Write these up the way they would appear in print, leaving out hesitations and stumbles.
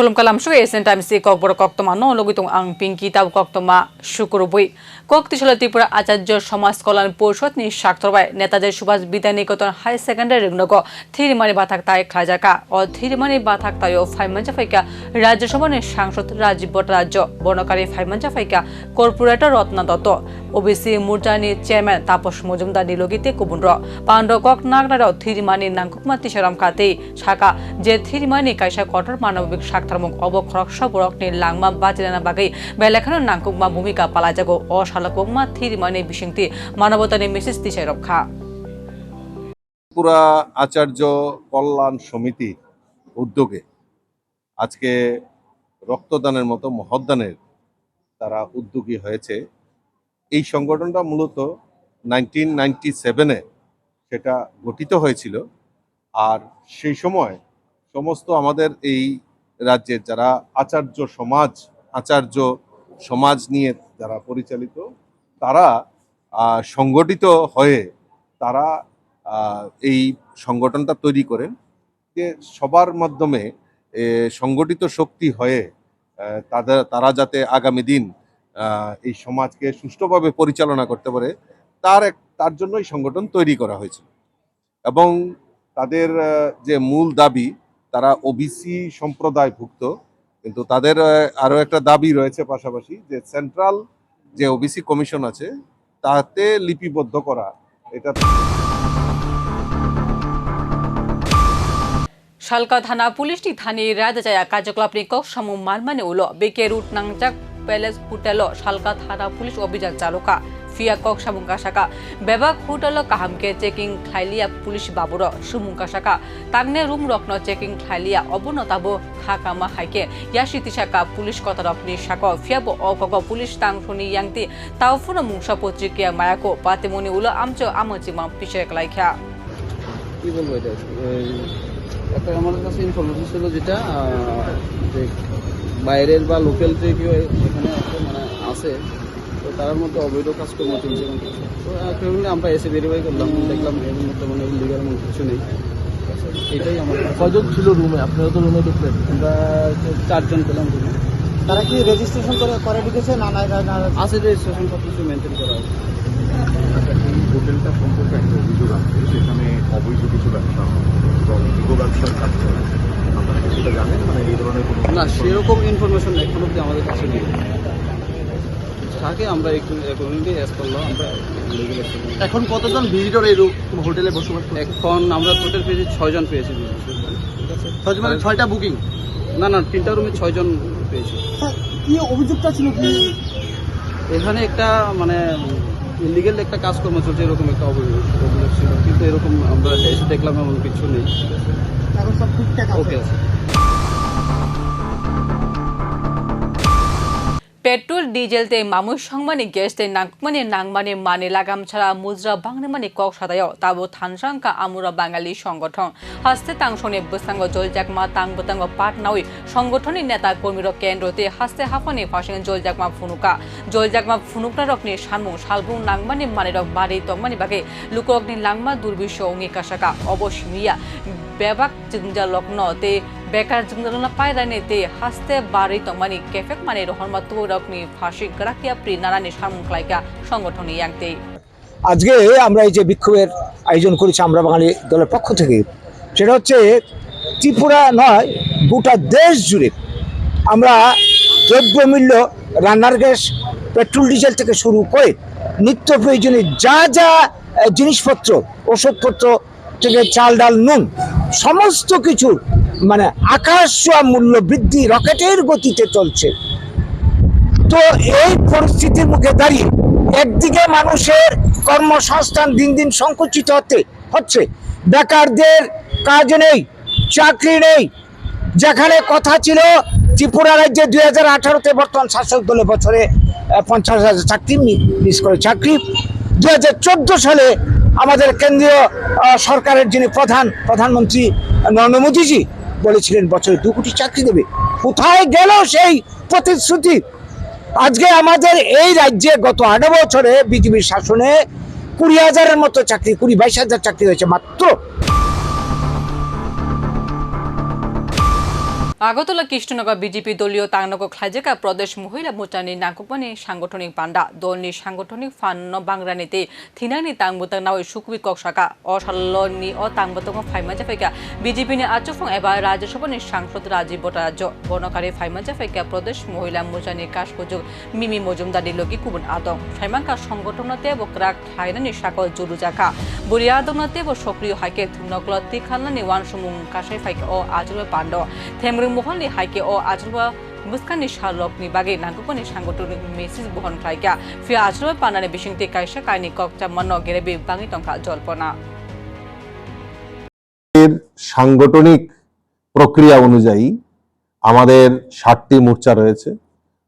Kolom kalam shu esen time si kok bor kok toma no logitung ang pinki tab kok toma শুক্রবই কক ত্রিশালা ত্রিপুরা আচার্য সমাজ কল্যাণ পরিষদ নি স্বাক্ষরবাই নেতাজি সুভাষ বিদ্যা নিকেতন হাই সেকেন্ডারি নগ থিরমানি বাথাক তাই খাজাকা ও থিরমানি বাথাক তাইও ফাইমানজা ফাইকা রাজ্যসভা নি সাংসদ রাজীব ভট্টাচার্য বর্ণকারী ফাইমানজা ফাইকা কর্পোরেটর রত্না দত্ত ওবিসি মোর্চানি চেয়ারম্যান তাপস মজুমদার নিলগিতে কুবুন্দ্র পান্ড কক নাগরাও থিরমানি নাংকুকমা তিসারাম কাতে শাখা যে থিরমানি কাইসা কঠোর মানবিক স্বাক্ষরমুখ অবক্ষরক সবরক নি লাংমা বাজিলানা বাগৈ বেলেখানো নাংকুকমা ভূমিকা পালাজাগো অশালকমা থিরমানি বিশিংতি মানবতানি মেসেজ দিশাই রক্ষা ত্রিপুরা আচার্য কল্যাণ সমিতি উদ্যোগে আজকে রক্তদানের মতো মহৎদানের তারা উদ্যোগী হয়েছে। এই সংগঠনটা মূলত 1997-এ সেটা গঠিত হয়েছিল। আর সেই সময় সমস্ত আমাদের এই রাজ্যের যারা আচার্য সমাজ নিয়ে যারা পরিচালিত তারা সংগঠিত হয়ে তারা এই সংগঠনটা তৈরি করেন যে সবার মাধ্যমে সংগঠিত শক্তি হয়ে তারা যাতে আগামী দিন এই সমাজকে সুষ্ঠুভাবে পরিচালনা করতে পারে তার জন্য এই সংগঠন তৈরি করা হয়েছিল। এবং তাদের যে মূল দাবি তারা ওবিসি সম্প্রদায়ভুক্ত, কিন্তু তাদের আরও একটা দাবি রয়েছে পাশাপাশি যে সেন্ট্রাল যে ওবিসি কমিশন আছে তাতে লিপিবদ্ধ করা। এটা শালকা থানা পুলিশটি থানি রাজাজায়া কার্যকলাপ নিকক সামু মানমানে উলো বেকে রুট নাংজাক প্যালেস হোটেল শালকা থানা পুলিশ অভিযান চালকা ফিয়া কক সামুঙ্কা শাখা বেবাক হোটেল কাহামকে চেকিং খাইলিয়া পুলিশ বাবুর সুমুঙ্কা শাখা তাগনে রুম রত্ন চেকিং খাইলিয়া অবনতাবো খাকামা হাইকে ইয়াশিতি শাখা পুলিশ কতরকনি শাক ফিয়াবো অকক পুলিশ তাংশনি ইয়াংতি তাওফুন মুংসা পত্রিকা মায়াকো পাতেমনি উলো আমচো আমচিমা পিছে লাইখা কি বলবো এটা একটা আমাদের কাছে ইনফরমেশন ছিল যেটা যে বাইরের বা লোকাল যে কেউ এখানে মানে আছে তো তার মধ্যে অবৈধ কাজকর্ম চলছে তো ফ্যামিলি আমরা এসে ভেরিফাই করলাম, দেখলাম এর মধ্যে মানে লিগাল এমন কিছু নেই। এটাই আমার কজন ছিল রুমে? আপনারা তো রুমে ঢুকলেন, আমরা 4 জন পেলাম রুমে। তারা কি রেজিস্ট্রেশন করে ঢুকেছে না আছে রেজিস্ট্রেশন সব কিছু মেনটেন করা আছে। এই হোটেলটা সম্পর্কে একটা অভিযোগ আছে, সেখানে অবৈধ কিছু ব্যবসা এবং যুব ব্যবসার কাজ করে। আপনারা সেটা জানেন? মানে এই ধরনের না, সেরকম ইনফরমেশন এখন অব্দি আমাদের কাছে নেই। থাকে আমরা একটু অ্যাকর্ডিংলি অ্যাজ করলাম আমরা লিগ্যাল অ্যাকশন। এখন কতজন ভিজিটর এই হোটেলে বসবাস করে? এখন আমরা টোটাল পেয়েছি 6 জন পেয়েছি। ঠিক আছে, 6 মানে 6টা বুকিং? না 3টা রুমে 6 জন পেয়েছি। কি অভিযোগটা ছিল? কি এখানে একটা মানে ইলিগাল একটা কাজকর্ম চলছে এরকম একটা অভিযোগ ছিল, কিন্তু এরকম আমরা এসে দেখলাম এমন কিছু নেই। এখন সব ঠিকঠাক আছে? ওকে আছে। পেট্রোল ডিজেল তে মামুর সংমানি গ্যাস তে নাংমানি নাংমানি মানে লাগাম ছাড়া মুজরা বাংলা মানে কক সাদায় তাবো থানসাংকা আমুরা বাঙালি সংগঠন হাস্তে তাংশনে বসাঙ্গ জলজাকমা তাংবতাঙ্গ পাটনাউই সংগঠনের নেতা কর্মীর কেন্দ্রতে হাস্তে হাফানি ফাসিং জলজাকমা ফুনুকটা রকনি সানমু সালবুং নাংমানি মানে রক বাড়ি তংমানি বাগে লুকরকনি লাংমা দুর্বিশ্ব অঙ্গিকা শাখা অবশ্যমিয়া বেবাক জিংজা লগ্নতে বেকার জিংজা পায়দানিতে হাস্তে বাড়ি তংমানি কেফেক মানে রহমত রকনি ফাঁসি গ্রাকিয়া প্রি নারানি সামুখলাইকা সংগঠন ইয়াংতে। আজকে আমরা এই যে বিক্ষোভের আয়োজন করেছি আমরা বাঙালি দলের পক্ষ থেকে, সেটা হচ্ছে ত্রিপুরা নয় গোটা দেশ জুড়ে আমরা দ্রব্যমূল্য, রান্নার গ্যাস, পেট্রোল ডিজেল থেকে শুরু করে নিত্য প্রয়োজনীয় যা জিনিসপত্র, ওষুধপত্র থেকে চাল ডাল নুন সমস্ত কিছু মানে আকাশ ছোঁয়া মূল্য বৃদ্ধি রকেটের গতিতে চলছে। তো এই পরিস্থিতির মুখে দাঁড়িয়ে একদিকে মানুষের কর্মসংস্থান দিন দিন সংকুচিত হচ্ছে, বেকারদের কাজ নেই, চাকরি নেই। যেখানে কথা ছিল ত্রিপুরা রাজ্যে 2018-তে বর্তমান শাসক দলের বছরে 50,000 চাকরি মিস করে চাকরি, 2014 সালে আমাদের কেন্দ্রীয় সরকারের যিনি প্রধানমন্ত্রী নরেন্দ্র মোদীজি বলেছিলেন বছরে 2 কোটি চাকরি দেবে। কোথায় গেল সেই প্রতিশ্রুতি? আজকে আমাদের এই রাজ্যে গত 8 বছরে বিজেপির শাসনে 20,000-এর মতো চাকরি, 22,000 চাকরি হয়েছে মাত্র। আগরতলা কৃষ্ণনগর বিজেপি দলীয় তাংনগর খাইজেকা প্রদেশ মহিলা মোর্চানি নাগপানি সাংগঠনিক পান্ডা দলনি সাংগঠনিক ফান্ন বাংরানিতে থিনানি তাংবুতাং নাওই সুকুবি ককসাকা অসাল্লনি ও তাংবুতাং ফাইমাজা ফাইকা বিজেপিনি আচফং এবা রাজ্যসভানি সাংসদ রাজীব ভট্টাচার্য বর্ণকারী ফাইমাজা ফাইকা প্রদেশ মহিলা মোর্চানি কাশকুজুক মিমি মজুমদার দিলকি কুবুন আদং ফাইমাঙ্কা সংগঠনতে বকরাক থাইনানি সাকল জুরুজাকা বরিয়া আদংনাতে ব সক্রিয় হাইকে থুমনকল তিখালনানি ওয়ান সুমুং কাশাই ফাইকা ও আজুল পান্ড থেমরং महलनि हाइके अ आजलवा मुस्कानि शालकनि बागै नांगुपनि सांगठनिक मेसेज बहन खाइका फि आजलवा पानानि बिसिंति कायसा कायनि ककचा मन गेरेबि बाङि टंका जल्पना সাংগঠনিক প্রক্রিয়া অনুযায়ী আমাদের 7টি মোর্চা রয়েছে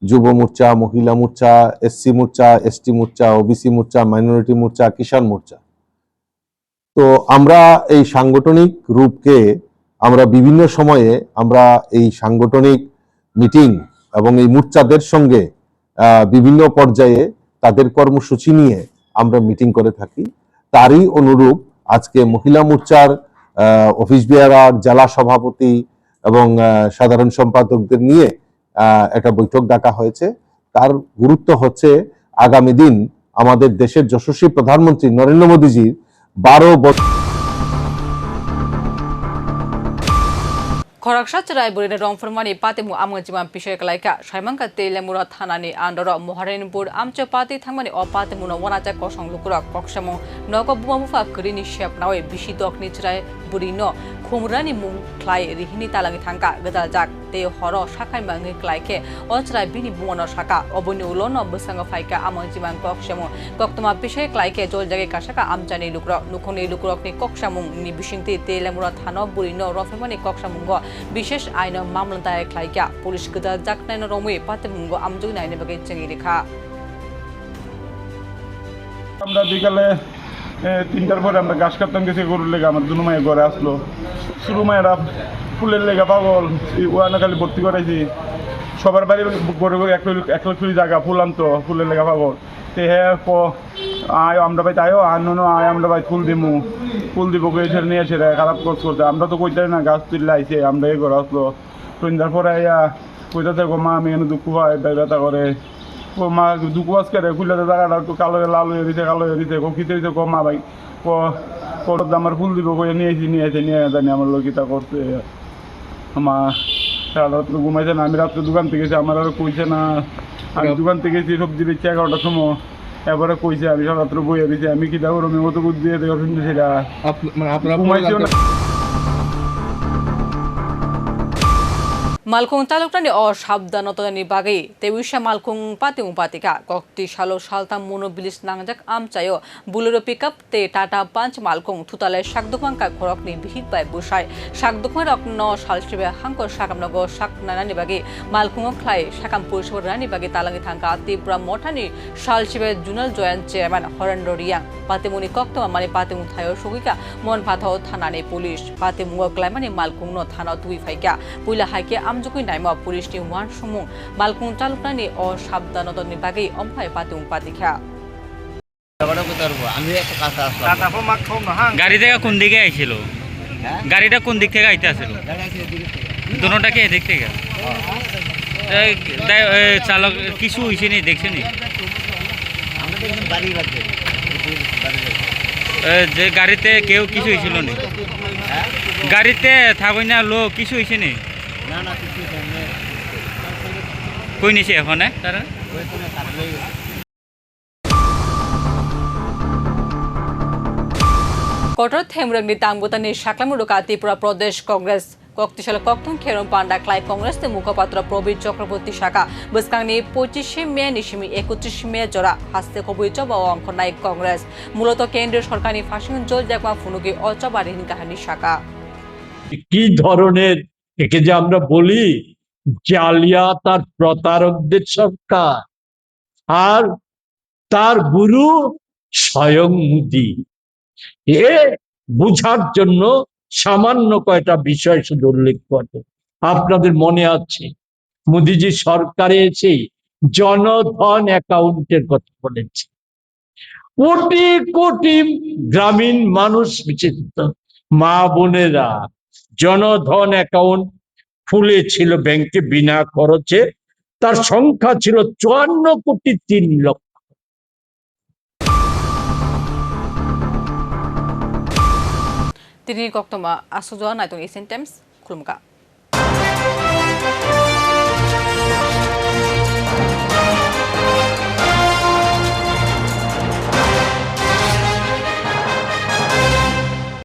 যুব মোর্চা মহিলা মোর্চা এসসি মোর্চা এসটি মোর্চা ওবিসি মোর্চা মাইনরিটি মোর্চা কিষাণ মোর্চা তো আমরা এই সাংগঠনিক রূপকে আমরা বিভিন্ন সময়ে আমরা এই সাংগঠনিক মিটিং এবং এই মোর্চাদের সঙ্গে বিভিন্ন পর্যায়ে তাদের কর্মসূচি নিয়ে আমরা মিটিং করে থাকি তারই অনুরূপ আজকে মহিলা মোর্চার অফিস বেয়ারার জেলা সভাপতি এবং সাধারণ সম্পাদকদের নিয়ে একটা বৈঠক ডাকা হয়েছে তার গুরুত্ব হচ্ছে আগামী দিন আমাদের দেশের যশস্বী প্রধানমন্ত্রী নরেন্দ্র মোদীজির 12 বছর খরাকসাচ রায়বরিনে রংফরমানি পাতিমু আমজিমান পিছয় কলাইকা সাইমাঙ্কা তেলেমুরা থানানি আন্ডর মহারানীপুর আমচে পাতি থাংমানি অ পাতিমুনো ওনাচা কসং লুকুরা ককসামু নগ বুমাবুফা করিনি শেপ নাওয়ে বিশি দকনি চরাই বুরিনো খুমরানি মুং খ্লাই রিহিনি তালাঙ্গি থাঙ্কা গদা জাক তে হর শাখাই মাঙ্গি ক্লাইকে অচরাই বিনি বুমনো শাখা অবনি উলন বসাঙ্গ ফাইকা আমজিমান ককসামু কক্তমা পিছয় ক্লাইকে জল জাগে কাশাকা আমচানি লুকুরা নুখনি লুকুরকনি ককসামুং নি বিশিংতি তেলেমুরা থানা বুরিনো রফরমানি ককসামুঙ্গ বিশেষ আইন মামলা দায়ের খাইকা পুলিশ গদা জাকনাইন রমুই পাতিমুঙ্গ আমজুই নাইনে বাগে চেঙ্গি রেখা আমরা বিকালে 3টার পরে আমরা ঘাস কাটতাম গেছি গরুর লেগে আমার দুনো মায়ের ঘরে আসলো শুরু মায়েরা ফুলের লেগে পাগল ওয়ানা খালি ভর্তি করাইছি সবার বাড়ি গড়ে গড়ে 1 লাখ জায়গা ফুল আনতো ফুলের লেগে পাগল তে হ্যাঁ আয় আমরা ভাই তাইও আনো আয় আমরা ভাই ফুল দিব এসে নিয়ে এসে খারাপ কোর্স করতে আমরা তো কইতে না গাছ তুললে আইছে আমরা এই ঘরে আসলো সন্ধ্যার পরে আইয়া কইতে গো মা আমি এনে দুঃখ হয় ব্যথা করে ও মা দুঃখ আজকে খুললে জায়গাটা একটু কালো লাল হয়ে দিছে খিতে দিছে গো মা ভাই আমার ফুল দিব কই নিয়ে জানি আমার লোকিতা করছে মা সারা রাত্র ঘুমাইছে না আমি রাত্রে দোকান থেকে গেছি আমার আরো কইছে না আমি দোকান থেকে গেছি সবজি বেচছি 11টার সময় এবারে কইছে আমি সারা রাত্র বইয়া দিছি আমি কি দেখো আমি মতো বুদ্ধি দিয়ে দেখো শুনছি সেটা ঘুমাইছিও না মালকুং তালুকটানি অসাবধানতানি বাগै তেউইশা মালকুং পাতিং পাতিকা কক্তি সালো সালতাম মনোবিলিস নাংজাক আমচাयो বুলেরো পিকআপ তে টাটা পাঁচ মালকুং থুতালে শাকদুপাংকা খরকনি বিহিত বাই বুসাই শাকদুপাং রকন সালসিবে হাঙ্ক সাকামনগ শাকনানানি বাগै মালকুং খ্লাই সাকাম পুরসভা রানি বাগै তালাঙ্গি থাঙ্কা ত্রিপুরা মঠানি সালসিবে জুনাল জয়েন্ট চেয়ারম্যান হরেন্দ্র রিয়াং পাতিমুনি কক্তমা মানে পাতিমু থাयो সগিকা মন ফাথাও থানানি পুলিশ পাতিমু ক্লাইমানি মালকুং ন থানা তুই ফাইকা পুইলা হাইকে আমজুকুই নাইমা পুলিশনি ওয়ান সমুং মালকুং তালুকনানি অসাবধানতানি বাগै অমফাই পাতিং পাতিখা গাড়ি থেকে কোন দিকে আইছিল গাড়িটা কোন দিক থেকে আইতে আসছিল দুটোটা কি এদিক থেকে চালক কিছু হয়েছে নি দেখছেন যে গাড়িতে কেউ কিছু হয়েছিল নি গাড়িতে থাকুই না লোক কিছু হয়েছে নি কই নিছে এখানে তারা কটর থেমরংনি তাংবুতানি শাকলামুডুকা ত্রিপুরা প্রদেশ কংগ্রেস কক্তিশাল কক্তং খেরং পান্ডা ক্লাই কংগ্রেস মুখপাত্র প্রবীর চক্রবর্তী শাখা বসকাংনি 25 মে নিশিমি 31 মে জোড়া হাস্তে কবুই চবা অঙ্ক নায়ক কংগ্রেস মূলত কেন্দ্রীয় সরকারি ফাঁসিং জল জাকমা ফুনুকি অচবারিহীন কাহানি শাখা কি ধরনের একে যে আমরা বলি জালিয়াত আর প্রতারকদের সরকার আর তার গুরু স্বয়ং মোদী এ বুঝার জন্য সামান্য কয়টা বিষয় শুধু উল্লেখ করে আপনাদের মনে আছে মোদীজি সরকারে এসে জনধন অ্যাকাউন্টের কথা বলেছে কোটি কোটি গ্রামীণ মানুষ বিশেষত মা বোনেরা জনধন অ্যাকাউন্ট খুলেছিল ব্যাংকে বিনা খরচে, তার সংখ্যা ছিল 54,03,00,000। Tini koktoma asujo na itong Asian Times kulumka.